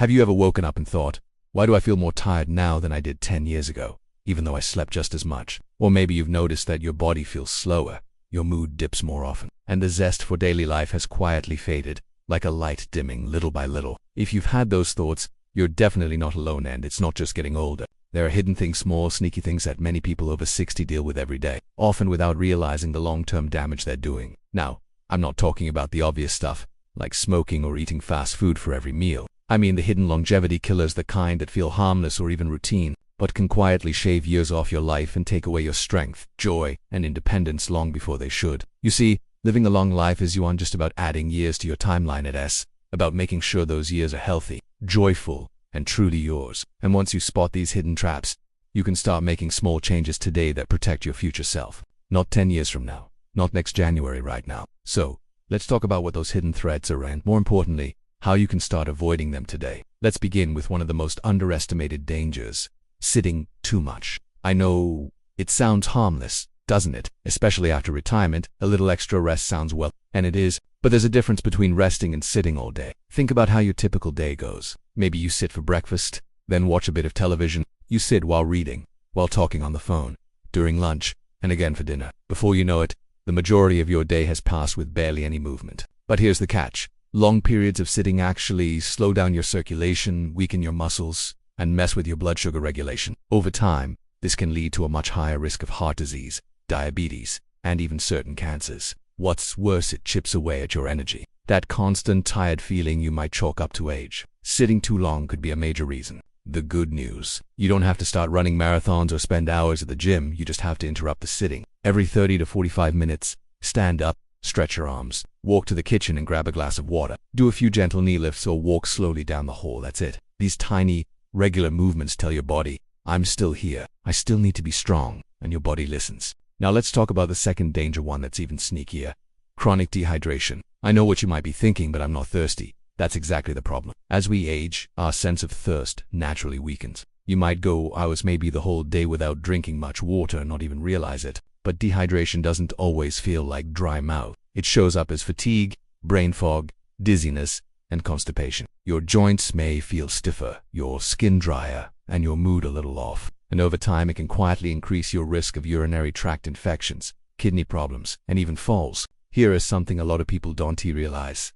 Have you ever woken up and thought, why do I feel more tired now than I did 10 years ago, even though I slept just as much? Or maybe you've noticed that your body feels slower, your mood dips more often, and the zest for daily life has quietly faded, like a light dimming little by little. If you've had those thoughts, you're definitely not alone, and it's not just getting older. There are hidden things, small, sneaky things that many people over 60 deal with every day, often without realizing the long-term damage they're doing. Now, I'm not talking about the obvious stuff, like smoking or eating fast food for every meal. I mean the hidden longevity killers, the kind that feel harmless or even routine, but can quietly shave years off your life and take away your strength, joy, and independence long before they should. You see, living a long life is on just about adding years to your timeline. It's about making sure those years are healthy, joyful, and truly yours. And once you spot these hidden traps, you can start making small changes today that protect your future self. Not 10 years from now, not next January, right now. So, let's talk about what those hidden threats are and, more importantly, how you can start avoiding them today. Let's begin with one of the most underestimated dangers: sitting too much. I know it sounds harmless, doesn't it? Especially after retirement, a little extra rest sounds well, and it is, but there's a difference between resting and sitting all day. Think about how your typical day goes. Maybe you sit for breakfast, then watch a bit of television. You sit while reading, while talking on the phone, during lunch, and again for dinner. Before you know it, the majority of your day has passed with barely any movement. But here's the catch. Long periods of sitting actually slow down your circulation, weaken your muscles, and mess with your blood sugar regulation. Over time, this can lead to a much higher risk of heart disease, diabetes, and even certain cancers. What's worse, it chips away at your energy. That constant tired feeling you might chalk up to age. Sitting too long could be a major reason. The good news: you don't have to start running marathons or spend hours at the gym, you just have to interrupt the sitting. Every 30 to 45 minutes, stand up, stretch your arms, walk to the kitchen and grab a glass of water. Do a few gentle knee lifts or walk slowly down the hall, that's it. These tiny, regular movements tell your body, I'm still here, I still need to be strong, and your body listens. Now let's talk about the second danger, one that's even sneakier: chronic dehydration. I know what you might be thinking, but I'm not thirsty. That's exactly the problem. As we age, our sense of thirst naturally weakens. You might go hours, maybe the whole day, without drinking much water and not even realize it. But dehydration doesn't always feel like dry mouth. It shows up as fatigue, brain fog, dizziness, and constipation. Your joints may feel stiffer, your skin drier, and your mood a little off. And over time, it can quietly increase your risk of urinary tract infections, kidney problems, and even falls. Here is something a lot of people don't realize.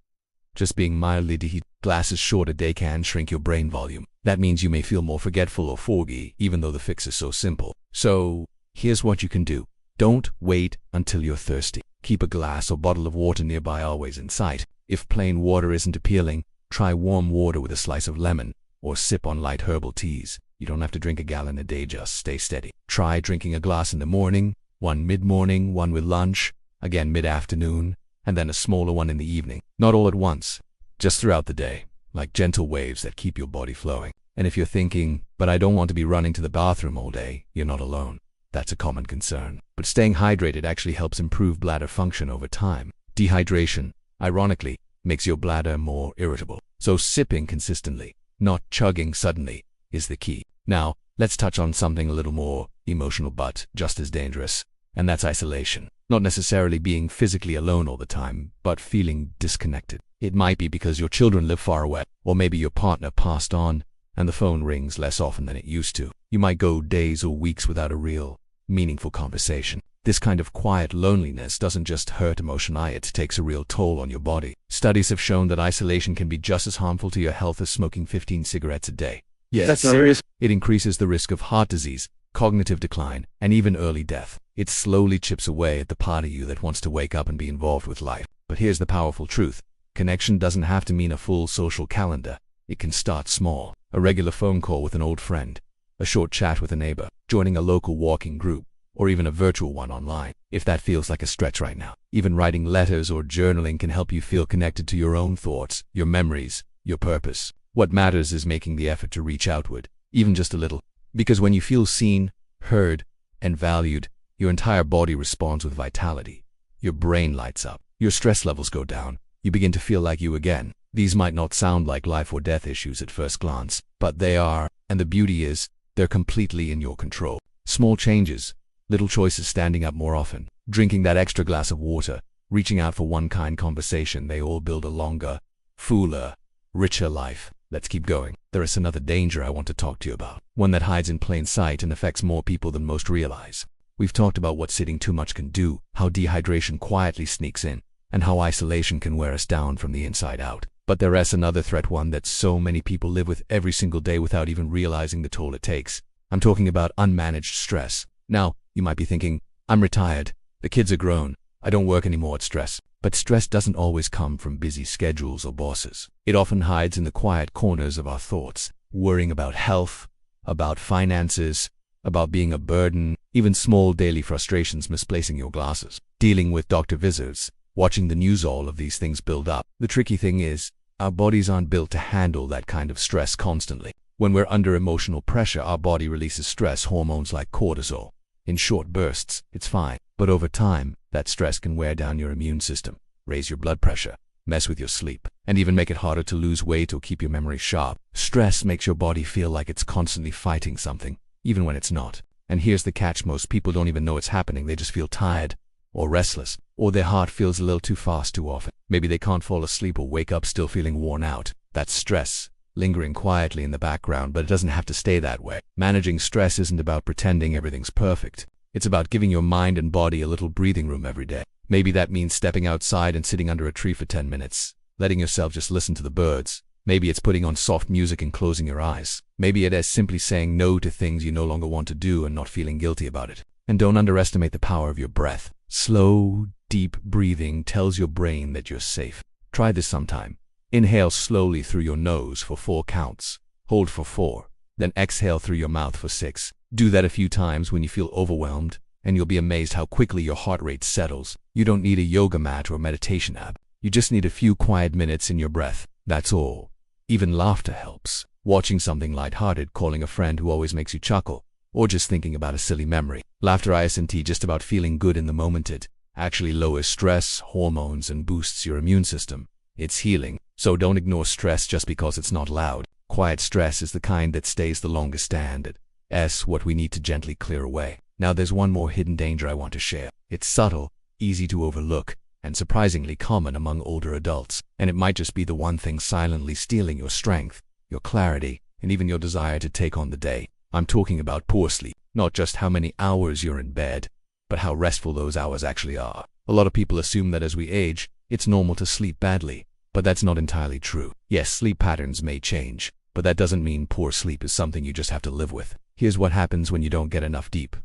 Just being mildly dehydrated, glasses short a day, can shrink your brain volume. That means you may feel more forgetful or foggy, even though the fix is so simple. So, here's what you can do. Don't wait until you're thirsty. Keep a glass or bottle of water nearby, always in sight. If plain water isn't appealing, try warm water with a slice of lemon, or sip on light herbal teas. You don't have to drink a gallon a day, just stay steady. Try drinking a glass in the morning, one mid-morning, one with lunch, again mid-afternoon, and then a smaller one in the evening. Not all at once, just throughout the day, like gentle waves that keep your body flowing. And if you're thinking, but I don't want to be running to the bathroom all day, you're not alone. That's a common concern. But staying hydrated actually helps improve bladder function over time. Dehydration, ironically, makes your bladder more irritable. So sipping consistently, not chugging suddenly, is the key. Now, let's touch on something a little more emotional but just as dangerous, and that's isolation. Not necessarily being physically alone all the time, but feeling disconnected. It might be because your children live far away, or maybe your partner passed on, and the phone rings less often than it used to. You might go days or weeks without a real, meaningful conversation. This kind of quiet loneliness doesn't just hurt emotionally, it takes a real toll on your body. Studies have shown that isolation can be just as harmful to your health as smoking 15 cigarettes a day. Yes, That's serious. It increases the risk of heart disease, cognitive decline, and even early death. It slowly chips away at the part of you that wants to wake up and be involved with life. But here's the powerful truth. Connection doesn't have to mean a full social calendar. It can start small. A regular phone call with an old friend, a short chat with a neighbor, joining a local walking group, or even a virtual one online. If that feels like a stretch right now, even writing letters or journaling can help you feel connected to your own thoughts, your memories, your purpose. What matters is making the effort to reach outward, even just a little. Because when you feel seen, heard, and valued, your entire body responds with vitality. Your brain lights up, your stress levels go down, you begin to feel like you again. These might not sound like life or death issues at first glance, but they are, and the beauty is, they're completely in your control. Small changes, little choices, standing up more often, drinking that extra glass of water, reaching out for one kind conversation, they all build a longer, fuller, richer life. let's keep going. There is another danger I want to talk to you about, one that hides in plain sight and affects more people than most realize. We've talked about what sitting too much can do, how dehydration quietly sneaks in, and how isolation can wear us down from the inside out. But there is another threat, one that so many people live with every single day without even realizing the toll it takes. I'm talking about unmanaged stress. Now, you might be thinking, I'm retired, the kids are grown, I don't work anymore at stress. But stress doesn't always come from busy schedules or bosses. It often hides in the quiet corners of our thoughts, worrying about health, about finances, about being a burden, even small daily frustrations, misplacing your glasses, dealing with doctor visits, watching the news. All of these things build up. The tricky thing is, our bodies aren't built to handle that kind of stress constantly. When we're under emotional pressure, our body releases stress hormones like cortisol. In short bursts, it's fine. But over time, that stress can wear down your immune system, raise your blood pressure, mess with your sleep, and even make it harder to lose weight or keep your memory sharp. Stress makes your body feel like it's constantly fighting something, even when it's not. And here's the catch: most people don't even know it's happening. They just feel tired, or restless, or their heart feels a little too fast too often. Maybe they can't fall asleep or wake up still feeling worn out. That's stress, lingering quietly in the background, but it doesn't have to stay that way. Managing stress isn't about pretending everything's perfect. It's about giving your mind and body a little breathing room every day. Maybe that means stepping outside and sitting under a tree for 10 minutes, letting yourself just listen to the birds. Maybe it's putting on soft music and closing your eyes. Maybe it is simply saying no to things you no longer want to do and not feeling guilty about it. And don't underestimate the power of your breath. Slow, deep breathing tells your brain that you're safe. Try this sometime. Inhale slowly through your nose for 4 counts. Hold for 4. Then exhale through your mouth for 6. Do that a few times when you feel overwhelmed, and you'll be amazed how quickly your heart rate settles. You don't need a yoga mat or meditation app. You just need a few quiet minutes in your breath. That's all. Even laughter helps. Watching something lighthearted, calling a friend who always makes you chuckle, or just thinking about a silly memory. Laughter isn't just about feeling good in the moment. It actually lowers stress hormones and boosts your immune system. It's healing. So don't ignore stress just because it's not loud. Quiet stress is the kind that stays the longest, and it's what we need to gently clear away. Now there's one more hidden danger I want to share. It's subtle, easy to overlook, and surprisingly common among older adults. And it might just be the one thing silently stealing your strength, your clarity, and even your desire to take on the day. I'm talking about poor sleep. Not just how many hours you're in bed, but how restful those hours actually are. A lot of people assume that as we age, it's normal to sleep badly, but that's not entirely true. Yes, sleep patterns may change, but that doesn't mean poor sleep is something you just have to live with. Here's what happens when you don't get enough deep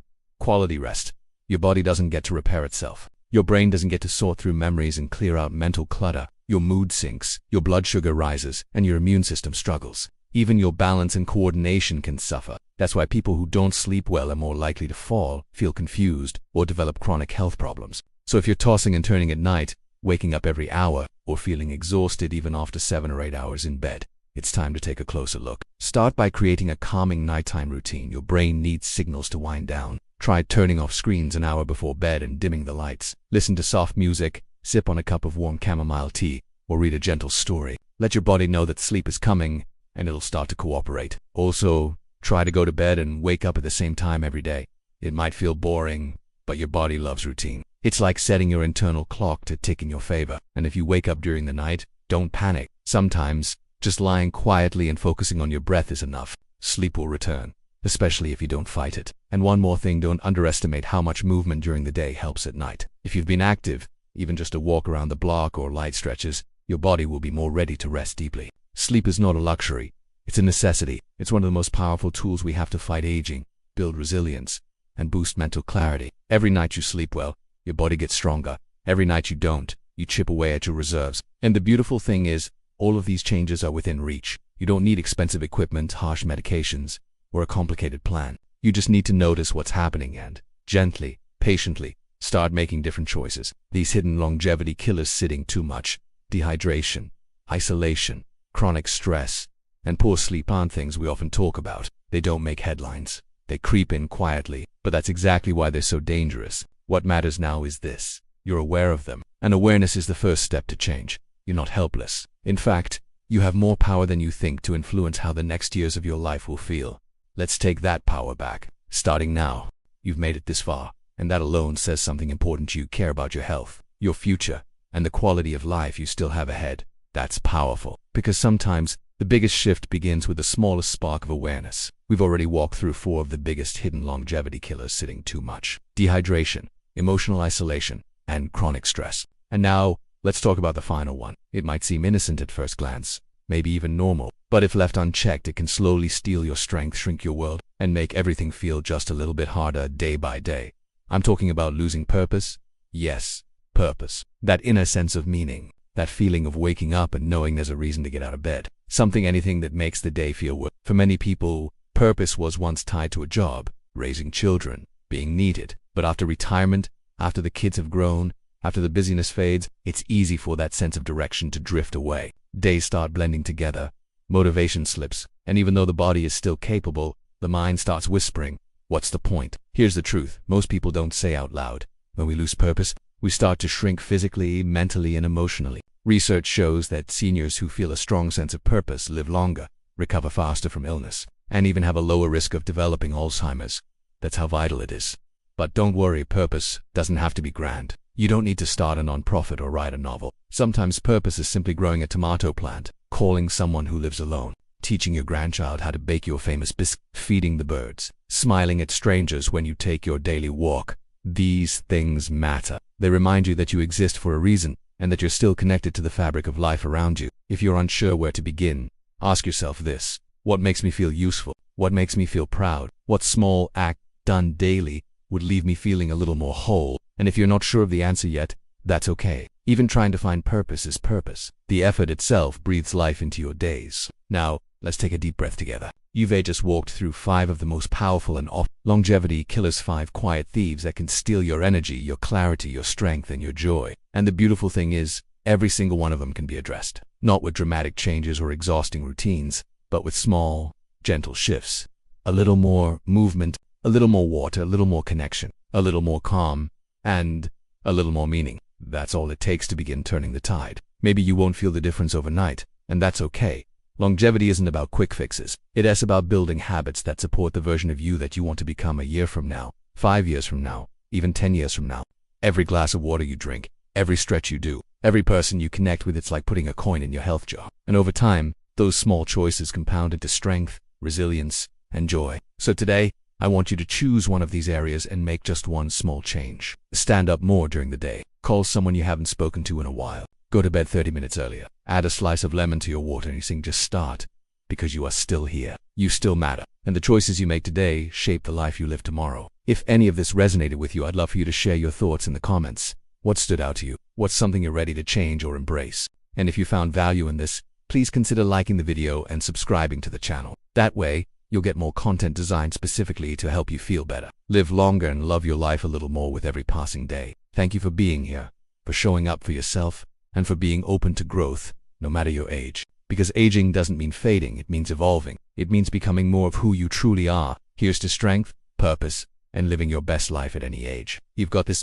quality rest. Your body doesn't get to repair itself. Your brain doesn't get to sort through memories and clear out mental clutter. Your mood sinks, your blood sugar rises, and your immune system struggles. Even your balance and coordination can suffer. That's why people who don't sleep well are more likely to fall, feel confused, or develop chronic health problems. So if you're tossing and turning at night, waking up every hour, or feeling exhausted even after 7 or 8 hours in bed, it's time to take a closer look. Start by creating a calming nighttime routine. Your brain needs signals to wind down. Try turning off screens an hour before bed and dimming the lights. Listen to soft music, sip on a cup of warm chamomile tea, or read a gentle story. Let your body know that sleep is coming, and it'll start to cooperate. Also, try to go to bed and wake up at the same time every day. It might feel boring, but your body loves routine. It's like setting your internal clock to tick in your favor. And if you wake up during the night, don't panic. Sometimes, just lying quietly and focusing on your breath is enough. Sleep will return, especially if you don't fight it. And one more thing, don't underestimate how much movement during the day helps at night. If you've been active, even just a walk around the block or light stretches, your body will be more ready to rest deeply. Sleep is not a luxury. It's a necessity. It's one of the most powerful tools we have to fight aging, build resilience, and boost mental clarity. Every night you sleep well, your body gets stronger. Every night you don't, you chip away at your reserves. And the beautiful thing is, all of these changes are within reach. You don't need expensive equipment, harsh medications, or a complicated plan. You just need to notice what's happening and, gently, patiently, start making different choices. These hidden longevity killers, sitting too much, dehydration, isolation, chronic stress, and poor sleep, aren't things we often talk about. They don't make headlines. They creep in quietly, but that's exactly why they're so dangerous. What matters now is this: you're aware of them, and awareness is the first step to change. You're not helpless. In fact, you have more power than you think to influence how the next years of your life will feel. Let's take that power back. Starting now. You've made it this far, and that alone says something important. You care about your health, your future, and the quality of life you still have ahead. That's powerful, because sometimes The biggest shift begins with the smallest spark of awareness. We've already walked through 4 of the biggest hidden longevity killers: sitting too much, dehydration, emotional isolation, and chronic stress. And now, let's talk about the final one. It might seem innocent at first glance, maybe even normal, but if left unchecked, it can slowly steal your strength, shrink your world, and make everything feel just a little bit harder day by day. I'm talking about losing purpose. Yes, purpose. That inner sense of meaning. That feeling of waking up and knowing there's a reason to get out of bed. Anything that makes the day feel worth. For many people, purpose was once tied to a job, raising children, being needed. But after retirement, after the kids have grown, after the busyness fades, it's easy for that sense of direction to drift away. Days start blending together, motivation slips, and even though the body is still capable, the mind starts whispering, "What's the point?" Here's the truth: most people don't say out loud, when we lose purpose, we start to shrink physically, mentally, and emotionally. Research shows that seniors who feel a strong sense of purpose live longer, recover faster from illness, and even have a lower risk of developing Alzheimer's. That's how vital it is. But don't worry, purpose doesn't have to be grand. You don't need to start a non-profit or write a novel. Sometimes purpose is simply growing a tomato plant, calling someone who lives alone, teaching your grandchild how to bake your famous biscuit, feeding the birds, smiling at strangers when you take your daily walk. These things matter. They remind you that you exist for a reason, and that you're still connected to the fabric of life around you. If you're unsure where to begin, ask yourself this: what makes me feel useful? What makes me feel proud? What small act done daily would leave me feeling a little more whole? And if you're not sure of the answer yet, that's okay. Even trying to find purpose is purpose. The effort itself breathes life into your days. Now, let's take a deep breath together. You've just walked through 5 of the most powerful and longevity killers, 5 quiet thieves that can steal your energy, your clarity, your strength, and your joy. And the beautiful thing is, every single one of them can be addressed. Not with dramatic changes or exhausting routines, but with small, gentle shifts. A little more movement, a little more water, a little more connection, a little more calm, and a little more meaning. That's all it takes to begin turning the tide. Maybe you won't feel the difference overnight, and that's okay. Longevity isn't about quick fixes. It's about building habits that support the version of you that you want to become a year from now, 5 years from now, even 10 years from now. Every glass of water you drink, every stretch you do, every person you connect with, it's like putting a coin in your health jar. And over time, those small choices compound into strength, resilience, and joy. So today, I want you to choose one of these areas and make just one small change. Stand up more during the day. Call someone you haven't spoken to in a while. Go to bed 30 minutes earlier. Add a slice of lemon to your water and you sing "Just Start," because you are still here. You still matter. And the choices you make today shape the life you live tomorrow. If any of this resonated with you, I'd love for you to share your thoughts in the comments. What stood out to you? What's something you're ready to change or embrace? And if you found value in this, please consider liking the video and subscribing to the channel. That way, you'll get more content designed specifically to help you feel better. Live longer and love your life a little more with every passing day. Thank you for being here, for showing up for yourself, and for being open to growth, no matter your age. Because aging doesn't mean fading, it means evolving. It means becoming more of who you truly are. Here's to strength, purpose, and living your best life at any age. You've got this.